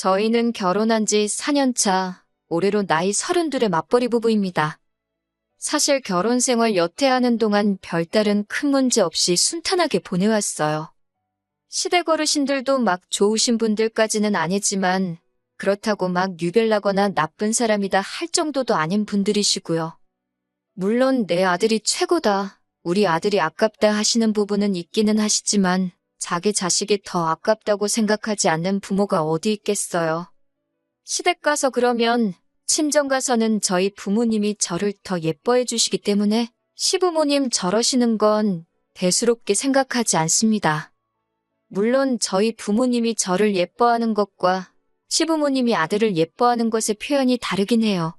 저희는 결혼한 지 4년 차, 올해로 나이 32의 맞벌이 부부입니다. 사실 결혼 생활 여태 하는 동안 별다른 큰 문제 없이 순탄하게 보내왔어요. 시댁 어르신들도 막 좋으신 분들까지는 아니지만 그렇다고 막 유별나거나 나쁜 사람이다 할 정도도 아닌 분들이시고요. 물론 내 아들이 최고다, 우리 아들이 아깝다 하시는 부분은 있기는 하시지만 자기 자식이 더 아깝다고 생각하지 않는 부모가 어디 있겠어요. 시댁 가서 그러면 친정 가서는 저희 부모님이 저를 더 예뻐해 주시기 때문에 시부모님 저러시는 건 대수롭게 생각하지 않습니다. 물론 저희 부모님이 저를 예뻐하는 것과 시부모님이 아들을 예뻐하는 것의 표현이 다르긴 해요.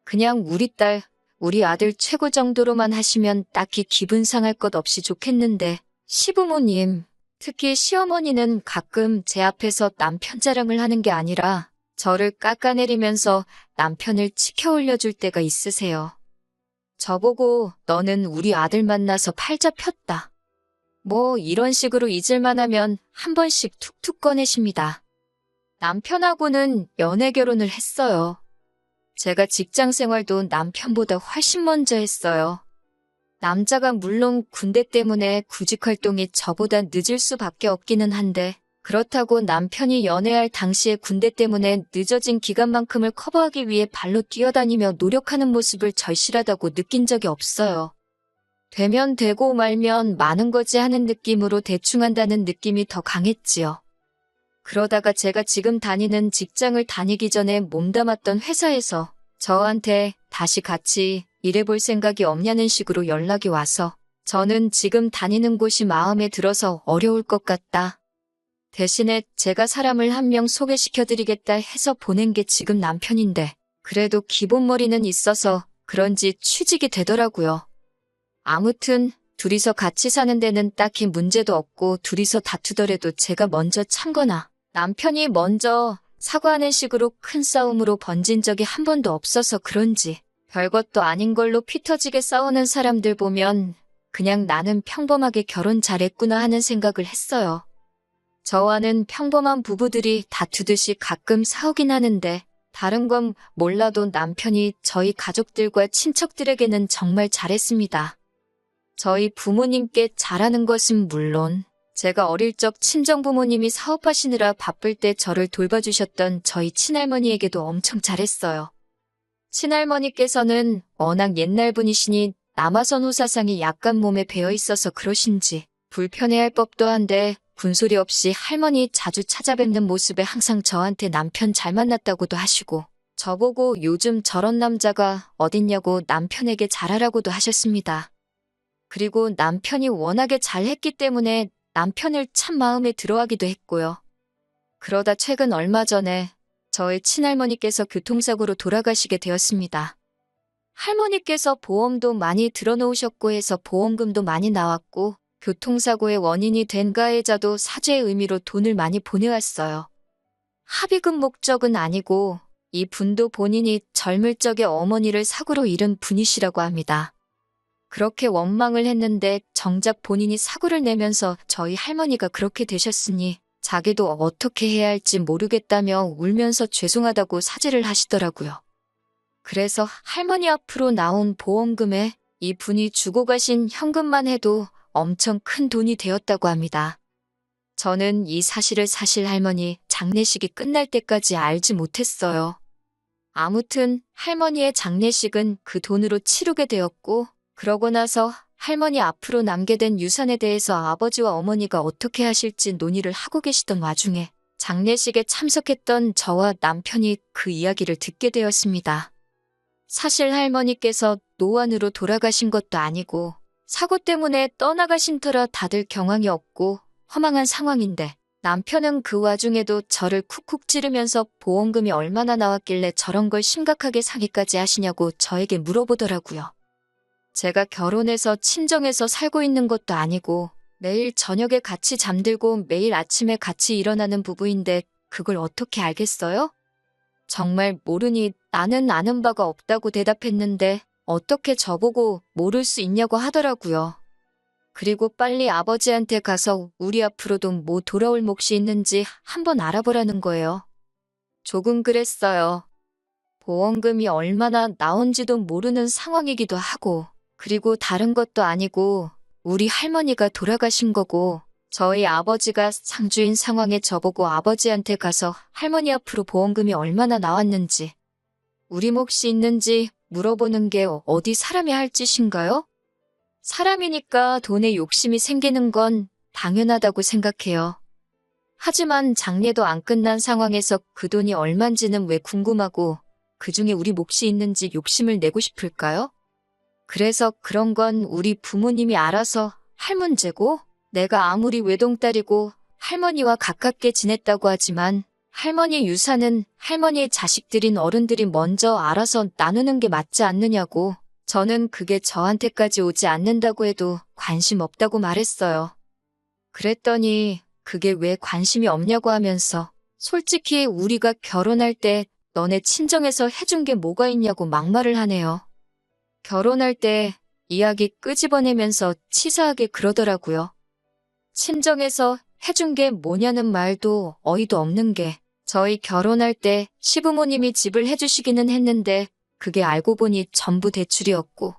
그냥 우리 딸, 우리 아들 최고 정도로만 하시면 딱히 기분 상할 것 없이 좋겠는데 시부모님, 특히 시어머니는 가끔 제 앞에서 남편 자랑을 하는 게 아니라 저를 깎아내리면서 남편을 치켜 올려줄 때가 있으세요. 저보고 너는 우리 아들 만나서 팔자 폈다, 뭐 이런 식으로 잊을만 하면 한 번씩 툭툭 꺼내십니다. 남편하고는 연애 결혼을 했어요. 제가 직장 생활도 남편보다 훨씬 먼저 했어요. 남자가 물론 군대 때문에 구직 활동이 저보다 늦을 수밖에 없기는 한데 그렇다고 남편이 연애할 당시에 군대 때문에 늦어진 기간만큼을 커버하기 위해 발로 뛰어다니며 노력하는 모습을 절실하다고 느낀 적이 없어요. 되면 되고 말면 많은 거지 하는 느낌으로 대충 한다는 느낌이 더 강했지요. 그러다가 제가 지금 다니는 직장을 다니기 전에 몸담았던 회사에서 저한테 다시 같이 일해볼 생각이 없냐는 식으로 연락이 와서 저는 지금 다니는 곳이 마음에 들어서 어려울 것 같다. 대신에 제가 사람을 한 명 소개시켜드리겠다 해서 보낸 게 지금 남편인데 그래도 기본머리는 있어서 그런지 취직이 되더라고요. 아무튼 둘이서 같이 사는 데는 딱히 문제도 없고 둘이서 다투더라도 제가 먼저 참거나 남편이 먼저 사과하는 식으로 큰 싸움으로 번진 적이 한 번도 없어서 그런지 별것도 아닌 걸로 피 터지게 싸우는 사람들 보면 그냥 나는 평범하게 결혼 잘했구나 하는 생각을 했어요. 저와는 평범한 부부들이 다투듯이 가끔 싸우긴 하는데 다른 건 몰라도 남편이 저희 가족들과 친척들에게는 정말 잘했습니다. 저희 부모님께 잘하는 것은 물론 제가 어릴 적 친정부모님이 사업하시느라 바쁠 때 저를 돌봐주셨던 저희 친할머니에게도 엄청 잘했어요. 친할머니께서는 워낙 옛날 분이시니 남아선 호사상이 약간 몸에 배어 있어서 그러신지 불편해할 법도 한데 군소리 없이 할머니 자주 찾아뵙는 모습에 항상 저한테 남편 잘 만났다고도 하시고 저보고 요즘 저런 남자가 어딨냐고 남편에게 잘하라고도 하셨습니다. 그리고 남편이 워낙에 잘했기 때문에 남편을 참 마음에 들어하기도 했고요. 그러다 최근 얼마 전에 저의 친할머니께서 교통사고로 돌아가시게 되었습니다. 할머니께서 보험도 많이 들어놓으셨고 해서 보험금도 많이 나왔고 교통사고의 원인이 된 가해자도 사죄의 의미로 돈을 많이 보내왔어요. 합의금 목적은 아니고 이 분도 본인이 젊을 적에 어머니를 사고로 잃은 분이시라고 합니다. 그렇게 원망을 했는데 정작 본인이 사고를 내면서 저희 할머니가 그렇게 되셨으니 자기도 어떻게 해야 할지 모르겠다며 울면서 죄송하다고 사죄를 하시더라고요. 그래서 할머니 앞으로 나온 보험금에 이 분이 주고 가신 현금만 해도 엄청 큰 돈이 되었다고 합니다. 저는 이 사실을 사실 할머니 장례식이 끝날 때까지 알지 못했어요. 아무튼 할머니의 장례식은 그 돈으로 치르게 되었고 그러고 나서 할머니 앞으로 남게 된 유산에 대해서 아버지와 어머니가 어떻게 하실지 논의를 하고 계시던 와중에 장례식에 참석했던 저와 남편이 그 이야기를 듣게 되었습니다. 사실 할머니께서 노안으로 돌아가신 것도 아니고 사고 때문에 떠나가신 터라 다들 경황이 없고 허망한 상황인데 남편은 그 와중에도 저를 쿡쿡 찌르면서 보험금이 얼마나 나왔길래 저런 걸 심각하게 사기까지 하시냐고 저에게 물어보더라고요. 제가 결혼해서 친정에서 살고 있는 것도 아니고 매일 저녁에 같이 잠들고 매일 아침에 같이 일어나는 부부인데 그걸 어떻게 알겠어요? 정말 모르니 나는 아는 바가 없다고 대답했는데 어떻게 저보고 모를 수 있냐고 하더라고요. 그리고 빨리 아버지한테 가서 우리 앞으로도 뭐 돌아올 몫이 있는지 한번 알아보라는 거예요. 조금 그랬어요. 보험금이 얼마나 나온지도 모르는 상황이기도 하고, 그리고 다른 것도 아니고 우리 할머니가 돌아가신 거고, 저희 아버지가 상주인 상황에 저보고 아버지한테 가서 할머니 앞으로 보험금이 얼마나 나왔는지, 우리 몫이 있는지 물어보는 게 어디 사람이 할 짓인가요? 사람이니까 돈에 욕심이 생기는 건 당연하다고 생각해요. 하지만 장례도 안 끝난 상황에서 그 돈이 얼만지는 왜 궁금하고 그 중에 우리 몫이 있는지 욕심을 내고 싶을까요? 그래서 그런 건 우리 부모님이 알아서 할 문제고, 내가 아무리 외동딸이고 할머니와 가깝게 지냈다고 하지만 할머니 유산은 할머니의 자식들인 어른들이 먼저 알아서 나누는 게 맞지 않느냐고, 저는 그게 저한테까지 오지 않는다고 해도 관심 없다고 말했어요. 그랬더니 그게 왜 관심이 없냐고 하면서 솔직히 우리가 결혼할 때 너네 친정에서 해준 게 뭐가 있냐고 막말을 하네요. 결혼할 때 이야기 끄집어내면서 치사하게 그러더라고요. 친정에서 해준 게 뭐냐는 말도 어이도 없는 게, 저희 결혼할 때 시부모님이 집을 해주시기는 했는데 그게 알고 보니 전부 대출이었고,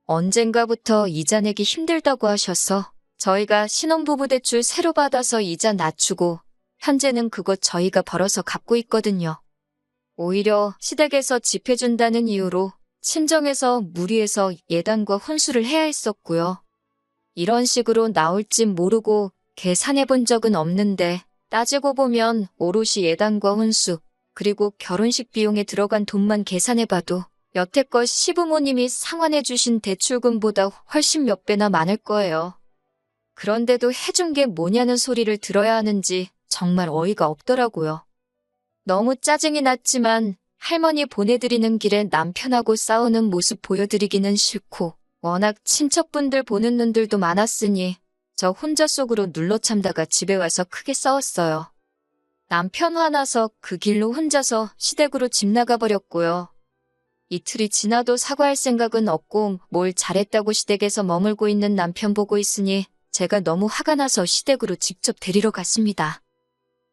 언젠가부터 이자 내기 힘들다고 하셔서 저희가 신혼부부 대출 새로 받아서 이자 낮추고 현재는 그거 저희가 벌어서 갚고 있거든요. 오히려 시댁에서 집 해준다는 이유로 친정에서 무리해서 예단과 혼수를 해야 했었고요. 이런 식으로 나올진 모르고 계산해 본 적은 없는데, 따지고 보면 오롯이 예단과 혼수, 그리고 결혼식 비용에 들어간 돈만 계산해봐도 여태껏 시부모님이 상환해 주신 대출금보다 훨씬 몇 배나 많을 거예요. 그런데도 해준 게 뭐냐는 소리를 들어야 하는지 정말 어이가 없더라고요. 너무 짜증이 났지만 할머니 보내드리는 길에 남편하고 싸우는 모습 보여드리기는 싫고, 워낙 친척분들 보는 눈들도 많았으니 저 혼자 속으로 눌러 참다가 집에 와서 크게 싸웠어요. 남편 화나서 그 길로 혼자서 시댁으로 집 나가버렸고요. 이틀이 지나도 사과할 생각은 없고 뭘 잘했다고 시댁에서 머물고 있는 남편 보고 있으니 제가 너무 화가 나서 시댁으로 직접 데리러 갔습니다.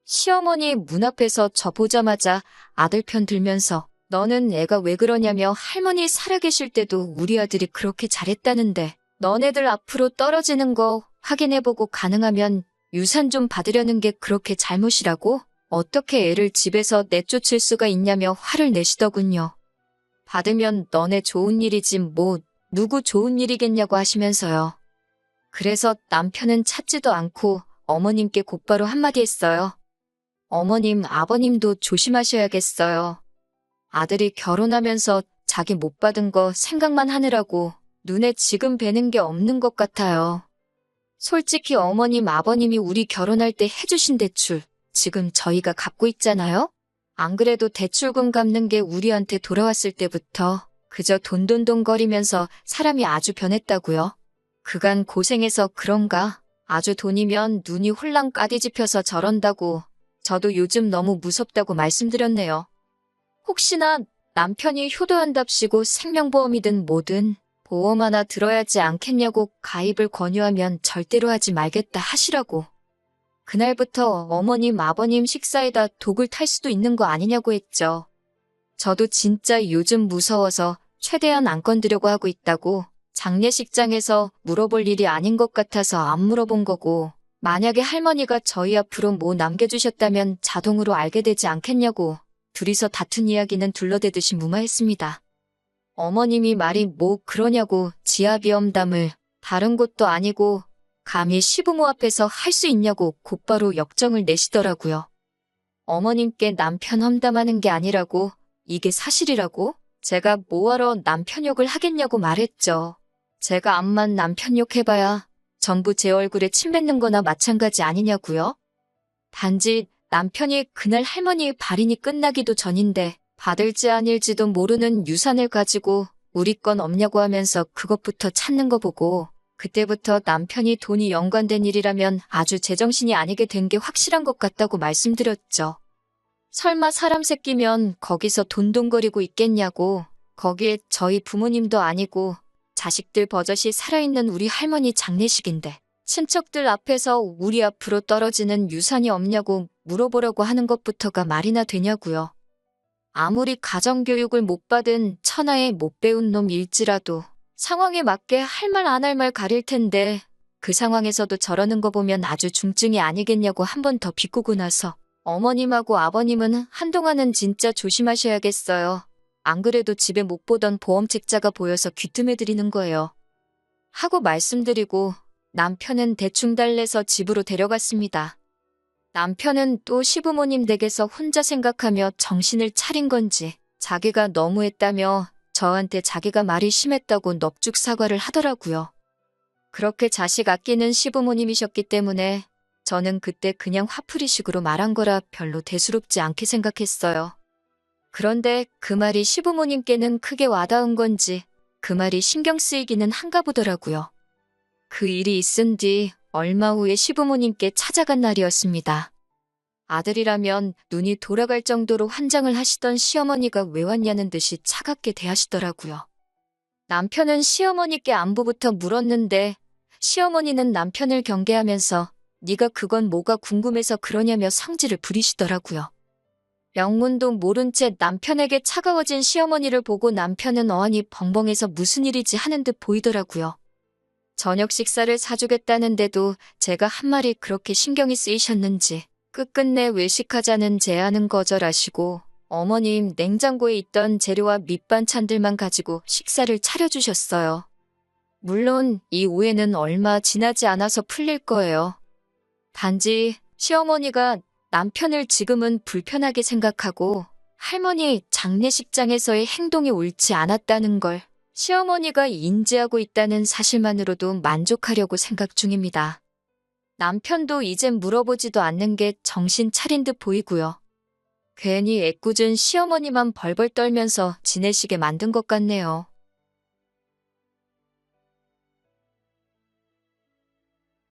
시어머니 문 앞에서 저 보자마자 아들 편 들면서 너는 애가 왜 그러냐며, 할머니 살아계실 때도 우리 아들이 그렇게 잘했다는데 너네들 앞으로 떨어지는 거 확인해보고 가능하면 유산 좀 받으려는 게 그렇게 잘못이라고? 어떻게 애를 집에서 내쫓을 수가 있냐며 화를 내시더군요. 받으면 너네 좋은 일이지 뭐 누구 좋은 일이겠냐고 하시면서요. 그래서 남편은 찾지도 않고 어머님께 곧바로 한마디 했어요. 어머님, 아버님도 조심하셔야겠어요. 아들이 결혼하면서 자기 못 받은 거 생각만 하느라고 눈에 지금 뵈는 게 없는 것 같아요. 솔직히 어머님, 아버님이 우리 결혼할 때 해주신 대출 지금 저희가 갚고 있잖아요? 안 그래도 대출금 갚는 게 우리한테 돌아왔을 때부터 그저 돈돈돈거리면서 사람이 아주 변했다고요. 그간 고생해서 그런가? 아주 돈이면 눈이 홀랑 까디집혀서 저런다고 저도 요즘 너무 무섭다고 말씀드렸네요. 혹시나 남편이 효도한답시고 생명보험이든 뭐든 보험 하나 들어야지 않겠냐고 가입을 권유하면 절대로 하지 말겠다 하시라고. 그날부터 어머님, 아버님 식사에다 독을 탈 수도 있는 거 아니냐고 했죠. 저도 진짜 요즘 무서워서 최대한 안 건드려고 하고 있다고, 장례식장에서 물어볼 일이 아닌 것 같아서 안 물어본 거고, 만약에 할머니가 저희 앞으로 뭐 남겨주셨다면 자동으로 알게 되지 않겠냐고 둘이서 다툰 이야기는 둘러대듯이 무마했습니다. 어머님이 말이 뭐 그러냐고 지아비엄담을, 다른 곳도 아니고 감히 시부모 앞에서 할 수 있냐고 곧바로 역정을 내시더라고요. 어머님께 남편 험담하는 게 아니라고, 이게 사실이라고? 제가 뭐하러 남편 욕을 하겠냐고 말했죠. 제가 암만 남편 욕해봐야 전부 제 얼굴에 침 뱉는 거나 마찬가지 아니냐고요? 단지 남편이 그날 할머니의 발인이 끝나기도 전인데 받을지 아닐지도 모르는 유산을 가지고 우리 건 없냐고 하면서 그것부터 찾는 거 보고, 그때부터 남편이 돈이 연관된 일이라면 아주 제정신이 아니게 된 게 확실한 것 같다고 말씀드렸죠. 설마 사람 새끼면 거기서 돈돈거리고 있겠냐고. 거기에 저희 부모님도 아니고 자식들 버젓이 살아있는 우리 할머니 장례식인데 친척들 앞에서 우리 앞으로 떨어지는 유산이 없냐고 물어보라고 하는 것부터가 말이나 되냐고요. 아무리 가정교육을 못 받은 천하에 못 배운 놈일지라도 상황에 맞게 할 말 안 할 말 가릴 텐데 그 상황에서도 저러는 거 보면 아주 중증이 아니겠냐고 한 번 더 비꼬고 나서 어머님하고 아버님은 한동안은 진짜 조심하셔야겠어요. 안 그래도 집에 못 보던 보험 책자가 보여서 귀뜸해드리는 거예요. 하고 말씀드리고 남편은 대충 달래서 집으로 데려갔습니다. 남편은 또 시부모님 댁에서 혼자 생각하며 정신을 차린 건지 자기가 너무했다며 저한테 자기가 말이 심했다고 넙죽 사과를 하더라고요. 그렇게 자식 아끼는 시부모님이셨기 때문에 저는 그때 그냥 화풀이식으로 말한 거라 별로 대수롭지 않게 생각했어요. 그런데 그 말이 시부모님께는 크게 와닿은 건지 그 말이 신경 쓰이기는 한가 보더라고요. 그 일이 있은 뒤 얼마 후에 시부모님께 찾아간 날이었습니다. 아들이라면 눈이 돌아갈 정도로 환장을 하시던 시어머니가 왜 왔냐는 듯이 차갑게 대하시더라고요. 남편은 시어머니께 안부부터 물었는데 시어머니는 남편을 경계하면서 네가 그건 뭐가 궁금해서 그러냐며 성질을 부리시더라고요. 영문도 모른 채 남편에게 차가워진 시어머니를 보고 남편은 어안이 벙벙해서 무슨 일이지 하는 듯 보이더라고요. 저녁 식사를 사주겠다는데도 제가 한 말이 그렇게 신경이 쓰이셨는지 끝끝내 외식하자는 제안은 거절하시고 어머님 냉장고에 있던 재료와 밑반찬들만 가지고 식사를 차려주셨어요. 물론 이 오해는 얼마 지나지 않아서 풀릴 거예요. 단지 시어머니가 남편을 지금은 불편하게 생각하고 할머니 장례식장에서의 행동이 옳지 않았다는 걸 시어머니가 인지하고 있다는 사실만으로도 만족하려고 생각 중입니다. 남편도 이젠 물어보지도 않는 게 정신 차린 듯 보이고요. 괜히 애꿎은 시어머니만 벌벌 떨면서 지내시게 만든 것 같네요.